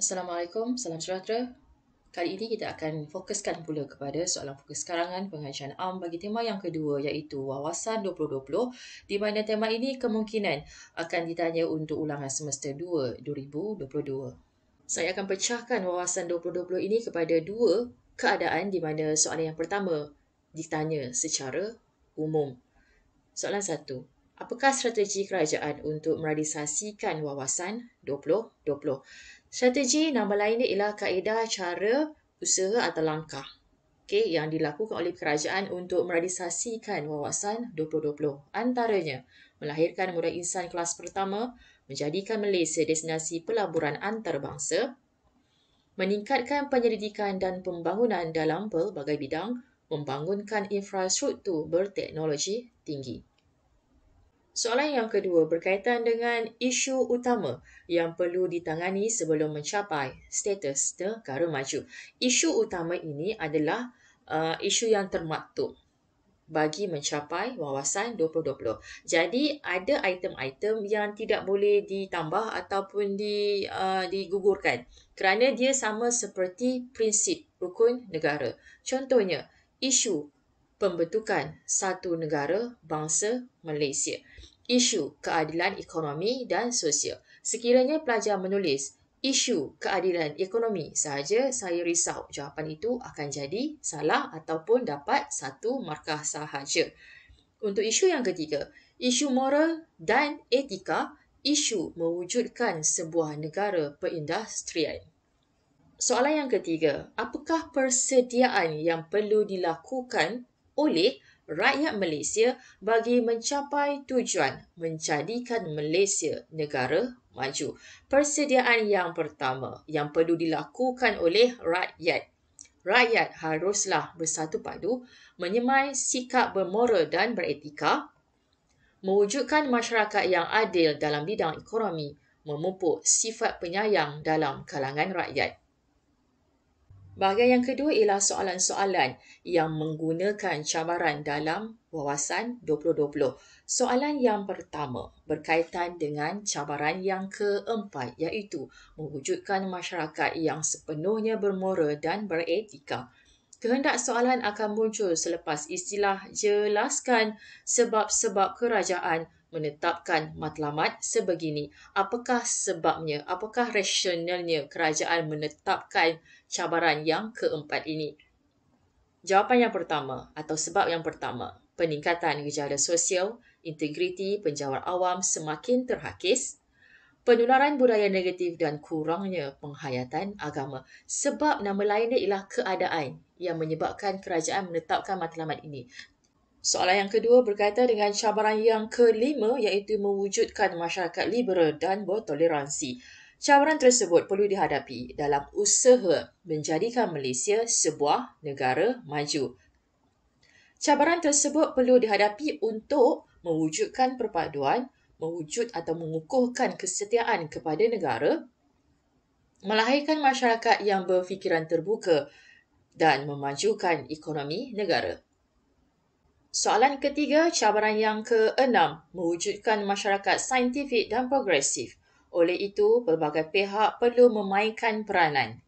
Assalamualaikum, salam sejahtera. Kali ini kita akan fokuskan pula kepada soalan fokus karangan pengajian am bagi tema yang kedua iaitu Wawasan 2020 di mana tema ini kemungkinan akan ditanya untuk ulangan semester 2 2022. Saya akan pecahkan Wawasan 2020 ini kepada dua keadaan di mana soalan yang pertama ditanya secara umum. Soalan 1. Apakah strategi kerajaan untuk merealisasikan Wawasan 2020? Strategi nama lainnya ialah kaedah, cara, usaha atau langkah yang dilakukan oleh kerajaan untuk merealisasikan Wawasan 2020. Antaranya, melahirkan modal insan kelas pertama, menjadikan Malaysia destinasi pelaburan antarabangsa, meningkatkan penyelidikan dan pembangunan dalam pelbagai bidang, membangunkan infrastruktur berteknologi tinggi. Soalan yang kedua berkaitan dengan isu utama yang perlu ditangani sebelum mencapai status negara maju. Isu utama ini adalah isu yang termaktub bagi mencapai Wawasan 2020. Jadi ada item-item yang tidak boleh ditambah ataupun digugurkan kerana dia sama seperti prinsip rukun negara. Contohnya, isu pembentukan satu negara bangsa Malaysia. Isu keadilan ekonomi dan sosial. Sekiranya pelajar menulis isu keadilan ekonomi sahaja, saya risau jawapan itu akan jadi salah ataupun dapat satu markah sahaja. Untuk isu yang ketiga, isu moral dan etika, isu mewujudkan sebuah negara perindustrian. Soalan yang ketiga, apakah persediaan yang perlu dilakukan oleh rakyat Malaysia bagi mencapai tujuan menjadikan Malaysia negara maju? Persediaan yang pertama yang perlu dilakukan oleh rakyat. Rakyat haruslah bersatu padu, menyemai sikap bermoral dan beretika, mewujudkan masyarakat yang adil dalam bidang ekonomi, memupuk sifat penyayang dalam kalangan rakyat. Bahagian yang kedua ialah soalan-soalan yang menggunakan cabaran dalam Wawasan 2020. Soalan yang pertama berkaitan dengan cabaran yang keempat iaitu mewujudkan masyarakat yang sepenuhnya bermoral dan beretika. Kehendak soalan akan muncul selepas istilah jelaskan sebab-sebab kerajaan menetapkan matlamat sebegini. Apakah sebabnya? Apakah rasionalnya kerajaan menetapkan cabaran yang keempat ini? Jawapan yang pertama atau sebab yang pertama, peningkatan gejala sosial, integriti penjawat awam semakin terhakis, penularan budaya negatif dan kurangnya penghayatan agama. Sebab nama lainnya ialah keadaan yang menyebabkan kerajaan menetapkan matlamat ini. Soalan yang kedua berkaitan dengan cabaran yang kelima iaitu mewujudkan masyarakat liberal dan bertoleransi. Cabaran tersebut perlu dihadapi dalam usaha menjadikan Malaysia sebuah negara maju. Cabaran tersebut perlu dihadapi untuk mewujudkan perpaduan, mewujud atau mengukuhkan kesetiaan kepada negara, melahirkan masyarakat yang berfikiran terbuka dan memajukan ekonomi negara. Soalan ketiga, cabaran yang keenam, mewujudkan masyarakat saintifik dan progresif. Oleh itu, pelbagai pihak perlu memainkan peranan.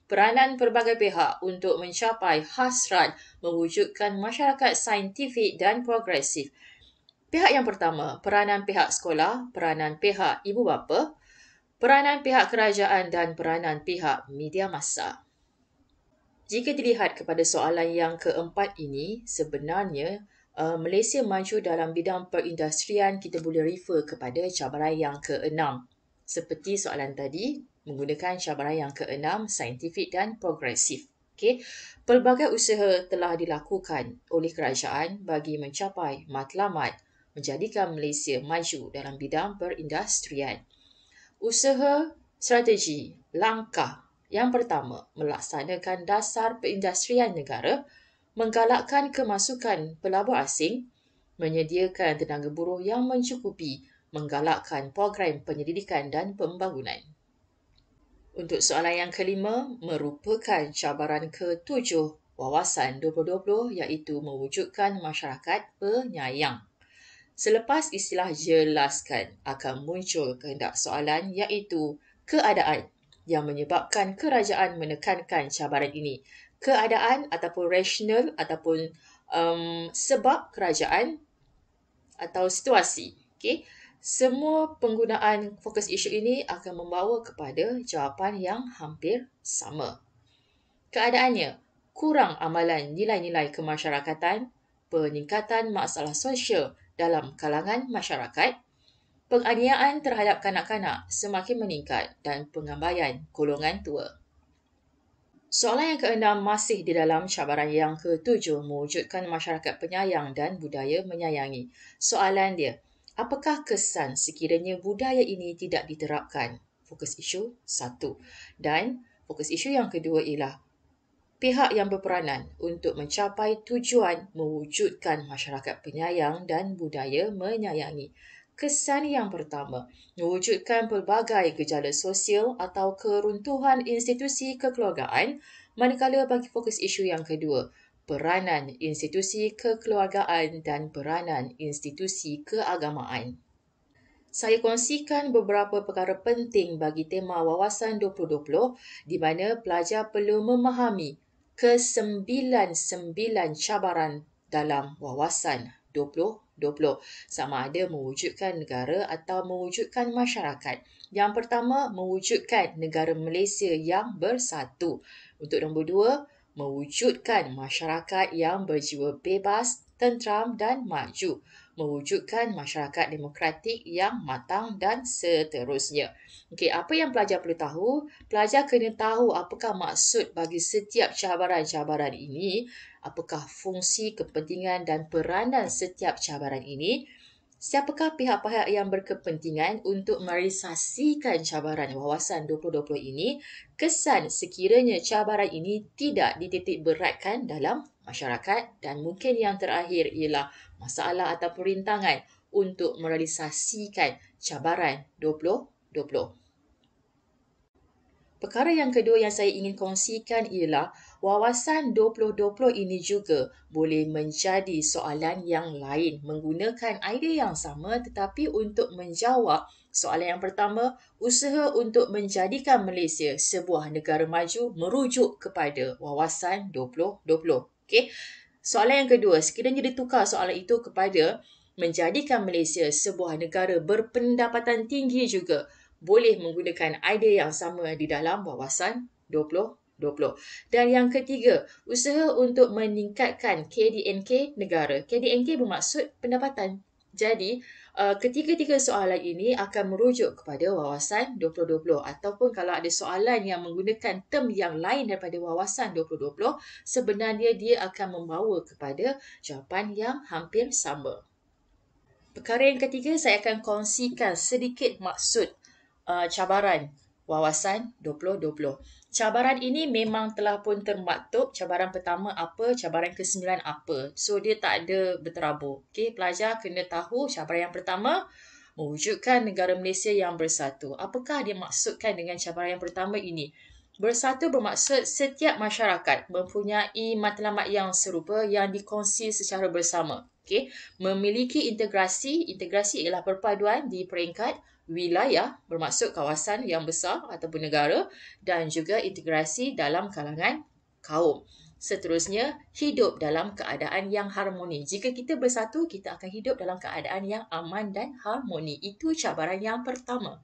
Peranan pelbagai pihak untuk mencapai hasrat mewujudkan masyarakat saintifik dan progresif. Pihak yang pertama, peranan pihak sekolah, peranan pihak ibu bapa, peranan pihak kerajaan dan peranan pihak media massa. Jika dilihat kepada soalan yang keempat ini, sebenarnya Malaysia maju dalam bidang perindustrian, kita boleh refer kepada cabaran yang keenam. Seperti soalan tadi, menggunakan cabaran yang keenam, saintifik dan progresif. Pelbagai usaha telah dilakukan oleh kerajaan bagi mencapai matlamat menjadikan Malaysia maju dalam bidang perindustrian. Usaha, strategi, langkah. Yang pertama, melaksanakan dasar perindustrian negara, menggalakkan kemasukan pelabur asing, menyediakan tenaga buruh yang mencukupi, menggalakkan program penyelidikan dan pembangunan. Untuk soalan yang kelima, merupakan cabaran ketujuh Wawasan 2020 iaitu mewujudkan masyarakat penyayang. Selepas istilah jelaskan akan muncul kehendak soalan iaitu keadaan yang menyebabkan kerajaan menekankan cabaran ini. Keadaan ataupun rasional ataupun sebab kerajaan atau situasi. Okay? Semua penggunaan fokus isu ini akan membawa kepada jawapan yang hampir sama. Keadaannya, kurang amalan nilai-nilai kemasyarakatan, peningkatan masalah sosial dalam kalangan masyarakat, penganiayaan terhadap kanak-kanak semakin meningkat dan pengabaian golongan tua. Soalan yang keenam masih di dalam cabaran yang ketujuh, mewujudkan masyarakat penyayang dan budaya menyayangi. Soalan dia, apakah kesan sekiranya budaya ini tidak diterapkan? Fokus isu 1. Dan fokus isu yang kedua ialah pihak yang berperanan untuk mencapai tujuan mewujudkan masyarakat penyayang dan budaya menyayangi. Kesan yang pertama, mewujudkan pelbagai gejala sosial atau keruntuhan institusi kekeluargaan, manakala bagi fokus isu yang kedua, peranan institusi kekeluargaan dan peranan institusi keagamaan. Saya kongsikan beberapa perkara penting bagi tema Wawasan 2020 di mana pelajar perlu memahami ke-99 cabaran dalam Wawasan 2020 sama ada mewujudkan negara atau mewujudkan masyarakat. Yang pertama, mewujudkan negara Malaysia yang bersatu. Untuk nombor dua, mewujudkan masyarakat yang berjiwa bebas, tenteram dan maju. Mewujudkan masyarakat demokratik yang matang dan seterusnya. Okey, apa yang pelajar perlu tahu? Pelajar kena tahu apakah maksud bagi setiap cabaran-cabaran ini, apakah fungsi, kepentingan dan peranan setiap cabaran ini, siapakah pihak-pihak yang berkepentingan untuk merealisasikan cabaran Wawasan 2020 ini, kesan sekiranya cabaran ini tidak dititik beratkan dalam masyarakat dan mungkin yang terakhir ialah masalah atau perintangan untuk merealisasikan cabaran 2020. Perkara yang kedua yang saya ingin kongsikan ialah Wawasan 2020 ini juga boleh menjadi soalan yang lain menggunakan idea yang sama tetapi untuk menjawab soalan yang pertama, usaha untuk menjadikan Malaysia sebuah negara maju merujuk kepada Wawasan 2020. Okey. Soalan yang kedua, sekiranya ditukar soalan itu kepada menjadikan Malaysia sebuah negara berpendapatan tinggi juga, boleh menggunakan idea yang sama di dalam Wawasan 2020. Dan yang ketiga, usaha untuk meningkatkan KDNK negara. KDNK bermaksud pendapatan. Jadi, ketiga-tiga soalan ini akan merujuk kepada Wawasan 2020 ataupun kalau ada soalan yang menggunakan term yang lain daripada Wawasan 2020, sebenarnya dia akan membawa kepada jawapan yang hampir sama. Perkara yang ketiga, saya akan kongsikan sedikit maksud cabaran Wawasan 2020. Cabaran ini memang telah pun termaktub. Cabaran pertama apa, cabaran ke-9 apa. So, dia tak ada berterabur. Okay, pelajar kena tahu cabaran yang pertama, mewujudkan negara Malaysia yang bersatu. Apakah dia maksudkan dengan cabaran yang pertama ini? Bersatu bermaksud setiap masyarakat mempunyai matlamat yang serupa yang dikongsi secara bersama. Okay? Memiliki integrasi. Integrasi ialah perpaduan di peringkat wilayah, bermaksud kawasan yang besar ataupun negara, dan juga integrasi dalam kalangan kaum. Seterusnya, hidup dalam keadaan yang harmoni. Jika kita bersatu, kita akan hidup dalam keadaan yang aman dan harmoni. Itu cabaran yang pertama.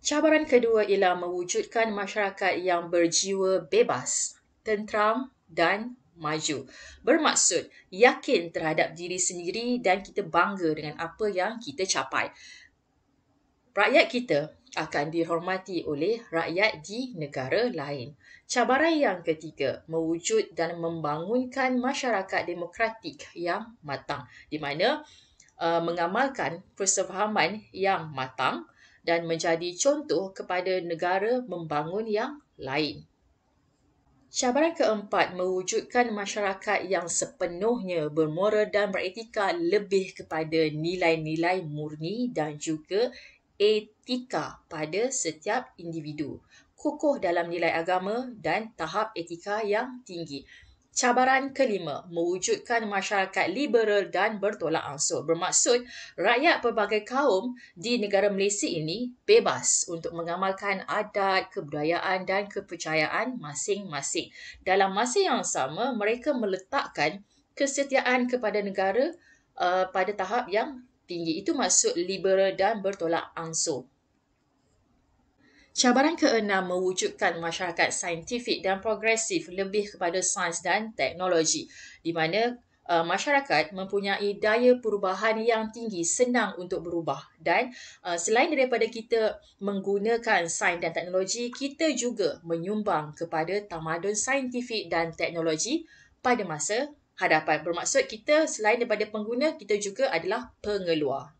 Cabaran kedua ialah mewujudkan masyarakat yang berjiwa bebas, tenteram dan maju. Bermaksud yakin terhadap diri sendiri dan kita bangga dengan apa yang kita capai. Rakyat kita akan dihormati oleh rakyat di negara lain. Cabaran yang ketiga, mewujud dan membangunkan masyarakat demokratik yang matang, di mana mengamalkan persefahaman yang matang dan menjadi contoh kepada negara membangun yang lain. Cabaran keempat, mewujudkan masyarakat yang sepenuhnya bermoral dan beretika lebih kepada nilai-nilai murni dan juga etika pada setiap individu. Kukuh dalam nilai agama dan tahap etika yang tinggi. Cabaran kelima, mewujudkan masyarakat liberal dan bertolak ansur. Bermaksud, rakyat pelbagai kaum di negara Malaysia ini bebas untuk mengamalkan adat, kebudayaan dan kepercayaan masing-masing. Dalam masa yang sama, mereka meletakkan kesetiaan kepada negara pada tahap yang tinggi. Itu maksud liberal dan bertolak ansur. Cabaran keenam, mewujudkan masyarakat saintifik dan progresif lebih kepada sains dan teknologi, di mana masyarakat mempunyai daya perubahan yang tinggi, senang untuk berubah. Dan selain daripada kita menggunakan sains dan teknologi, kita juga menyumbang kepada tamadun saintifik dan teknologi pada masa hadapan. Bermaksud kita selain daripada pengguna, kita juga adalah pengeluar.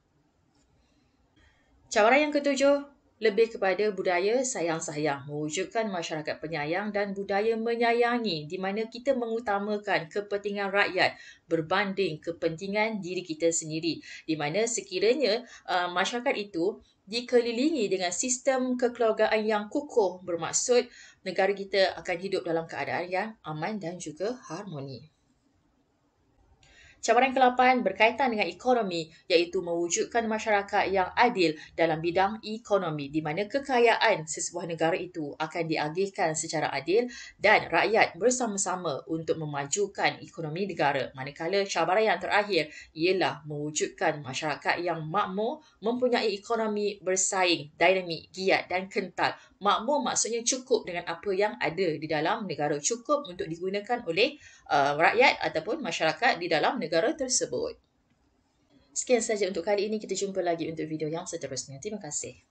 Cabaran yang ketujuh, lebih kepada budaya sayang-sayang, mewujudkan masyarakat penyayang dan budaya menyayangi, di mana kita mengutamakan kepentingan rakyat berbanding kepentingan diri kita sendiri, di mana sekiranya masyarakat itu dikelilingi dengan sistem kekeluargaan yang kukuh, bermaksud negara kita akan hidup dalam keadaan yang aman dan juga harmoni. Cabaran ke-8 berkaitan dengan ekonomi, iaitu mewujudkan masyarakat yang adil dalam bidang ekonomi, di mana kekayaan sesebuah negara itu akan diagihkan secara adil dan rakyat bersama-sama untuk memajukan ekonomi negara. Manakala cabaran yang terakhir ialah mewujudkan masyarakat yang makmur, mempunyai ekonomi bersaing, dinamik, giat dan kental. Makmur maksudnya cukup dengan apa yang ada di dalam negara, cukup untuk digunakan oleh rakyat ataupun masyarakat di dalam negara tersebut. Sekian saja untuk kali ini. Kita jumpa lagi untuk video yang seterusnya. Terima kasih.